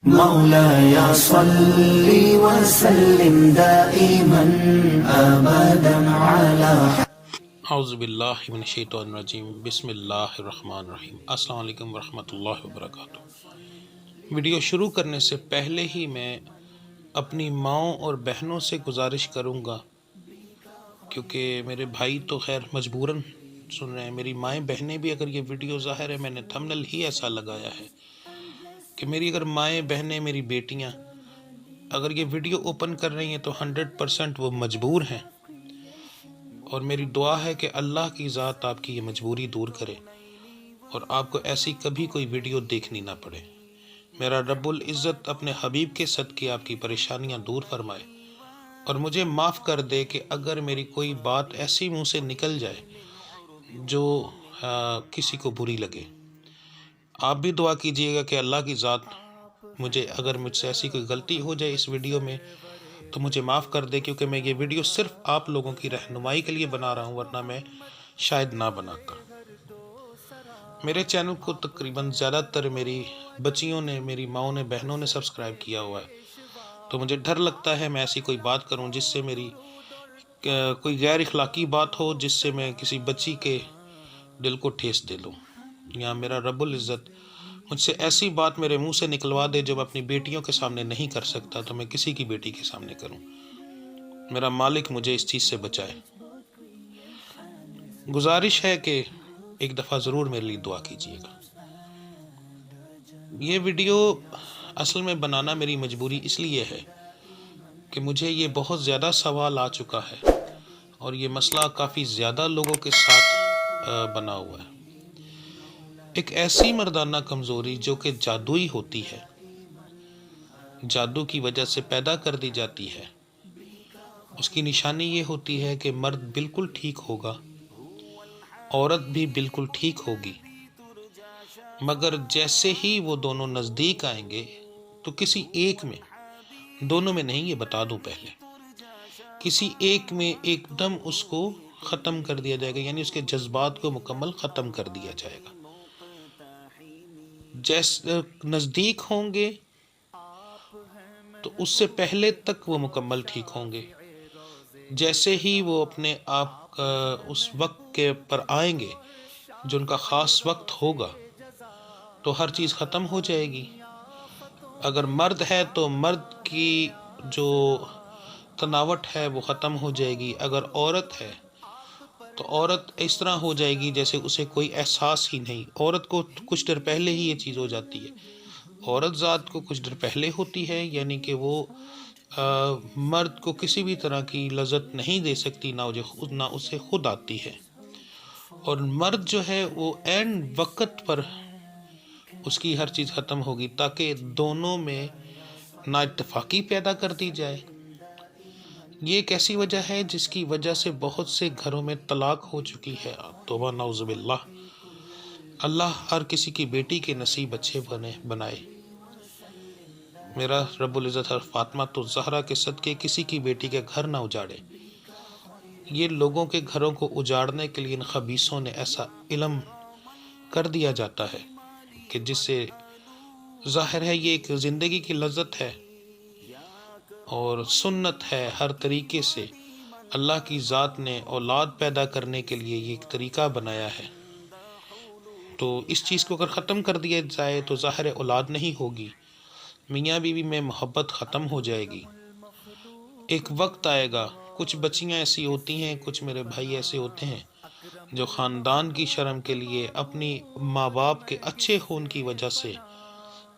مولاي صل وسلم دائما ابدا على اعوذ باللہ من الشیطان الرجیم، بسم اللہ الرحمن الرحیم۔ السلام علیکم ورحمۃ اللہ وبرکاتہ۔ ویڈیو شروع کرنے سے پہلے ہی میں اپنی ماؤں اور بہنوں سے گزارش کروں گا، کیونکہ میرے بھائی تو خیر مجبوراً سن رہے ہیں، میری مائیں بہنیں بھی اگر یہ ویڈیو، ظاہر ہے میں نے تھمبنیل ہی ایسا لگایا ہے کہ میری اگر مائیں بہنیں، میری بیٹیاں اگر یہ ویڈیو اوپن کر رہی ہیں تو 100% وہ مجبور ہیں، اور میری دعا ہے کہ اللہ کی ذات آپ کی یہ مجبوری دور کرے اور آپ کو ایسی کبھی کوئی ویڈیو دیکھنی نہ پڑے۔ میرا رب العزت اپنے حبیب کے صدقے آپ کی پریشانیاں دور فرمائے اور مجھے معاف کر دے کہ اگر میری کوئی بات ایسی منہ سے نکل جائے جو کسی کو بری لگے۔ آپ بھی دعا کیجئے گا کہ اللہ کی ذات اگر مجھ سے ایسی کوئی غلطی ہو جائے اس ویڈیو میں تو مجھے معاف کر دے، کیونکہ میں یہ ویڈیو صرف آپ لوگوں کی رہنمائی کے لیے بنا رہا ہوں، ورنہ میں شاید نہ بناتا۔ میرے چینل کو تقریباً زیادہ تر میری بچیوں نے، میری ماؤں نے، بہنوں نے سبسکرائب کیا ہوا ہے، تو مجھے ڈر لگتا ہے میں ایسی کوئی بات کروں جس سے میری کوئی غیر اخلاقی بات ہو، جس سے میں کسی بچی کے دل کو ٹھیس دے لوں، یا میرا رب العزت مجھ سے ایسی بات میرے منہ سے نکلوا دے جو میں اپنی بیٹیوں کے سامنے نہیں کر سکتا تو میں کسی کی بیٹی کے سامنے کروں۔ میرا مالک مجھے اس چیز سے بچائے۔ گزارش ہے کہ ایک دفعہ ضرور میرے لیے دعا کیجیے گا۔ یہ ویڈیو اصل میں بنانا میری مجبوری اس لیے ہے کہ مجھے یہ بہت زیادہ سوال آ چکا ہے اور یہ مسئلہ کافی زیادہ لوگوں کے ساتھ بنا ہوا ہے۔ ایک ایسی مردانہ کمزوری جو کہ جادوئی ہوتی ہے، جادو کی وجہ سے پیدا کر دی جاتی ہے، اس کی نشانی یہ ہوتی ہے کہ مرد بالکل ٹھیک ہوگا، عورت بھی بالکل ٹھیک ہوگی، مگر جیسے ہی وہ دونوں نزدیک آئیں گے تو کسی ایک میں، دونوں میں نہیں، یہ بتا دوں پہلے، کسی ایک میں ایک دم اس کو ختم کر دیا جائے گا، یعنی اس کے جذبات کو مکمل ختم کر دیا جائے گا۔ جیسے نزدیک ہوں گے تو اس سے پہلے تک وہ مکمل ٹھیک ہوں گے، جیسے ہی وہ اپنے آپ اس وقت کے پر آئیں گے جو ان کا خاص وقت ہوگا تو ہر چیز ختم ہو جائے گی۔ اگر مرد ہے تو مرد کی جو تناوٹ ہے وہ ختم ہو جائے گی، اگر عورت ہے تو عورت اس طرح ہو جائے گی جیسے اسے کوئی احساس ہی نہیں۔ عورت کو کچھ دیر پہلے ہی یہ چیز ہو جاتی ہے، عورت ذات کو کچھ دیر پہلے ہوتی ہے، یعنی کہ وہ مرد کو کسی بھی طرح کی لذت نہیں دے سکتی، نہ اسے خود آتی ہے، اور مرد جو ہے وہ عین وقت پر اس کی ہر چیز ختم ہوگی تاکہ دونوں میں نا اتفاقی پیدا کر دی جائے۔ یہ ایک ایسی وجہ ہے جس کی وجہ سے بہت سے گھروں میں طلاق ہو چکی ہے، توبہ نعوذ باللہ۔ اللہ ہر کسی کی بیٹی کے نصیب اچھے بنائے۔ میرا رب العزت ہر فاطمہ تو زہرا کے صدقے کسی کی بیٹی کے گھر نہ اجاڑے۔ یہ لوگوں کے گھروں کو اجاڑنے کے لیے ان خبیثوں نے ایسا علم کر دیا جاتا ہے کہ جس سے ظاہر ہے یہ ایک زندگی کی لذت ہے اور سنت ہے، ہر طریقے سے اللہ کی ذات نے اولاد پیدا کرنے کے لیے یہ ایک طریقہ بنایا ہے، تو اس چیز کو اگر ختم کر دیا جائے تو ظاہر اولاد نہیں ہوگی، میاں بیوی میں محبت ختم ہو جائے گی۔ ایک وقت آئے گا، کچھ بچیاں ایسی ہوتی ہیں، کچھ میرے بھائی ایسے ہوتے ہیں جو خاندان کی شرم کے لیے اپنی ماں باپ کے اچھے خون کی وجہ سے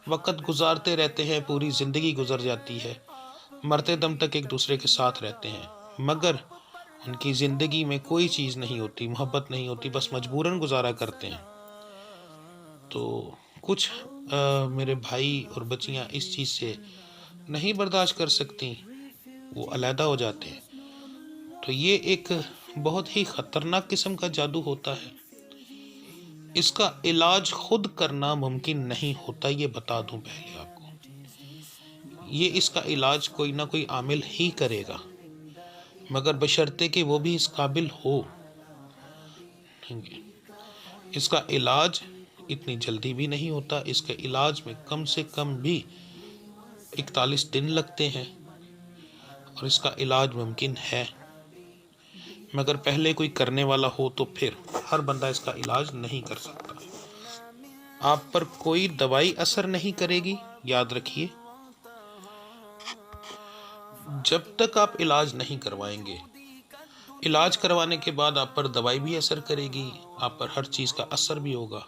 وقت گزارتے رہتے ہیں، پوری زندگی گزر جاتی ہے، مرتے دم تک ایک دوسرے کے ساتھ رہتے ہیں، مگر ان کی زندگی میں کوئی چیز نہیں ہوتی، محبت نہیں ہوتی، بس مجبوراً گزارا کرتے ہیں۔ تو کچھ میرے بھائی اور بچیاں اس چیز سے نہیں برداشت کر سکتی، وہ علیحدہ ہو جاتے ہیں، تو یہ ایک بہت ہی خطرناک قسم کا جادو ہوتا ہے۔ اس کا علاج خود کرنا ممکن نہیں ہوتا، یہ بتا دوں پہلے آپ کو، یہ اس کا علاج کوئی نہ کوئی عامل ہی کرے گا، مگر بشرطے کہ وہ بھی اس قابل ہو۔ اس کا علاج اتنی جلدی بھی نہیں ہوتا، اس کے علاج میں کم سے کم بھی 41 دن لگتے ہیں اور اس کا علاج ممکن ہے، مگر پہلے کوئی کرنے والا ہو تو پھر ہر بندہ اس کا علاج نہیں کر سکتا۔ آپ پر کوئی دوائی اثر نہیں کرے گی، یاد رکھیے، جب تک آپ علاج نہیں کروائیں گے۔ علاج کروانے کے بعد آپ پر دوائی بھی اثر کرے گی، آپ پر ہر چیز کا اثر بھی ہوگا،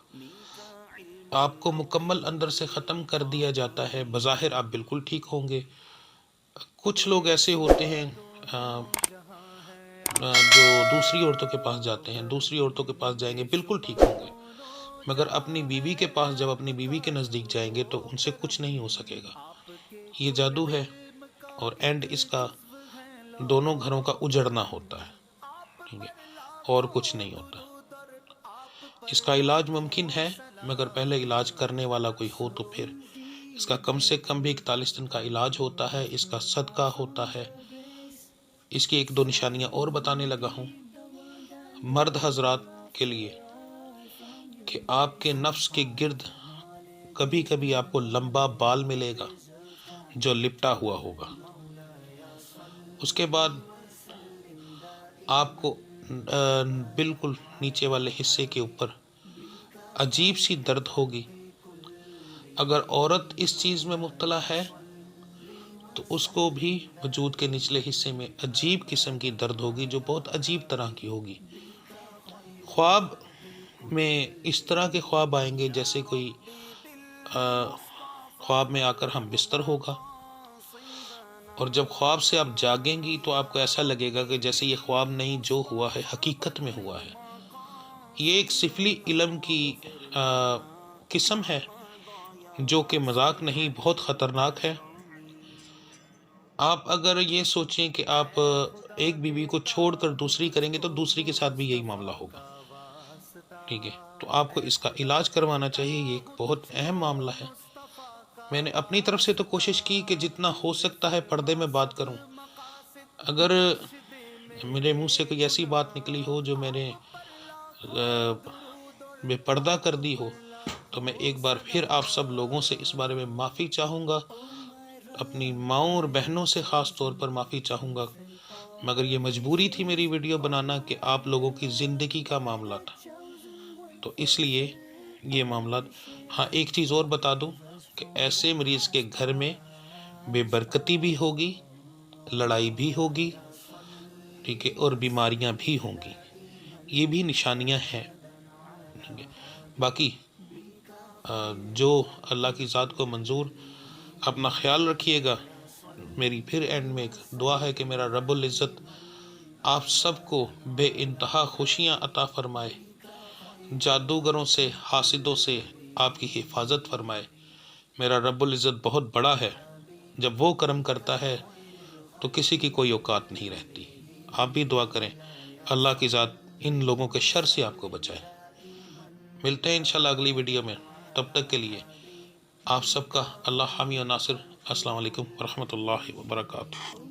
آپ کو مکمل اندر سے ختم کر دیا جاتا ہے، بظاہر آپ بالکل ٹھیک ہوں گے۔ کچھ لوگ ایسے ہوتے ہیں جو دوسری عورتوں کے پاس جاتے ہیں، دوسری عورتوں کے پاس جائیں گے بالکل ٹھیک ہوں گے، مگر اپنی بیوی کے پاس جب اپنی بیوی کے نزدیک جائیں گے تو ان سے کچھ نہیں ہو سکے گا۔ یہ جادو ہے، اور اینڈ اس کا دونوں گھروں کا اجڑنا ہوتا ہے، ٹھیک ہے، اور کچھ نہیں ہوتا۔ اس کا علاج ممکن ہے، مگر پہلے علاج کرنے والا کوئی ہو تو پھر اس کا کم سے کم بھی 41 دن کا علاج ہوتا ہے، اس کا صدقہ ہوتا ہے۔ اس کی 1-2 نشانیاں اور بتانے لگا ہوں مرد حضرات کے لیے، کہ آپ کے نفس کے گرد کبھی کبھی آپ کو لمبا بال ملے گا جو لپٹا ہوا ہوگا۔ اس کے بعد آپ کو بالکل نیچے والے حصے کے اوپر عجیب سی درد ہوگی۔ اگر عورت اس چیز میں مبتلا ہے تو اس کو بھی وجود کے نچلے حصے میں عجیب قسم کی درد ہوگی جو بہت عجیب طرح کی ہوگی۔ خواب میں اس طرح کے خواب آئیں گے جیسے کوئی خواب میں آ کر ہم بستر ہوگا، اور جب خواب سے آپ جاگیں گی تو آپ کو ایسا لگے گا کہ جیسے یہ خواب نہیں، جو ہوا ہے حقیقت میں ہوا ہے۔ یہ ایک سفلی علم کی قسم ہے جو کہ مذاق نہیں، بہت خطرناک ہے۔ آپ اگر یہ سوچیں کہ آپ ایک بیوی کو چھوڑ کر دوسری کریں گے تو دوسری کے ساتھ بھی یہی معاملہ ہوگا، ٹھیک ہے، تو آپ کو اس کا علاج کروانا چاہیے۔ یہ ایک بہت اہم معاملہ ہے۔ میں نے اپنی طرف سے تو کوشش کی کہ جتنا ہو سکتا ہے پردے میں بات کروں۔ اگر میرے منہ سے کوئی ایسی بات نکلی ہو جو میرے بے پردہ کر دی ہو تو میں ایک بار پھر آپ سب لوگوں سے اس بارے میں معافی چاہوں گا، اپنی ماؤں اور بہنوں سے خاص طور پر معافی چاہوں گا، مگر یہ مجبوری تھی میری ویڈیو بنانا کہ آپ لوگوں کی زندگی کا معاملہ تھا، تو اس لیے یہ معاملات۔ ہاں، ایک چیز اور بتا دوں کہ ایسے مریض کے گھر میں بے برکتی بھی ہوگی، لڑائی بھی ہوگی، ٹھیک ہے، اور بیماریاں بھی ہوں گی، یہ بھی نشانیاں ہیں۔ باقی جو اللہ کی ذات کو منظور، اپنا خیال رکھیے گا۔ میری پھر اینڈ میں ایک دعا ہے کہ میرا رب العزت آپ سب کو بے انتہا خوشیاں عطا فرمائے، جادوگروں سے، حاسدوں سے آپ کی حفاظت فرمائے۔ میرا رب العزت بہت بڑا ہے، جب وہ کرم کرتا ہے تو کسی کی کوئی اوقات نہیں رہتی۔ آپ بھی دعا کریں اللہ کی ذات ان لوگوں کے شر سے آپ کو بچائے۔ ملتے ہیں انشاءاللہ اگلی ویڈیو میں، تب تک کے لیے آپ سب کا اللہ حامی و ناصر۔ السلام علیکم ورحمۃ اللہ وبرکاتہ۔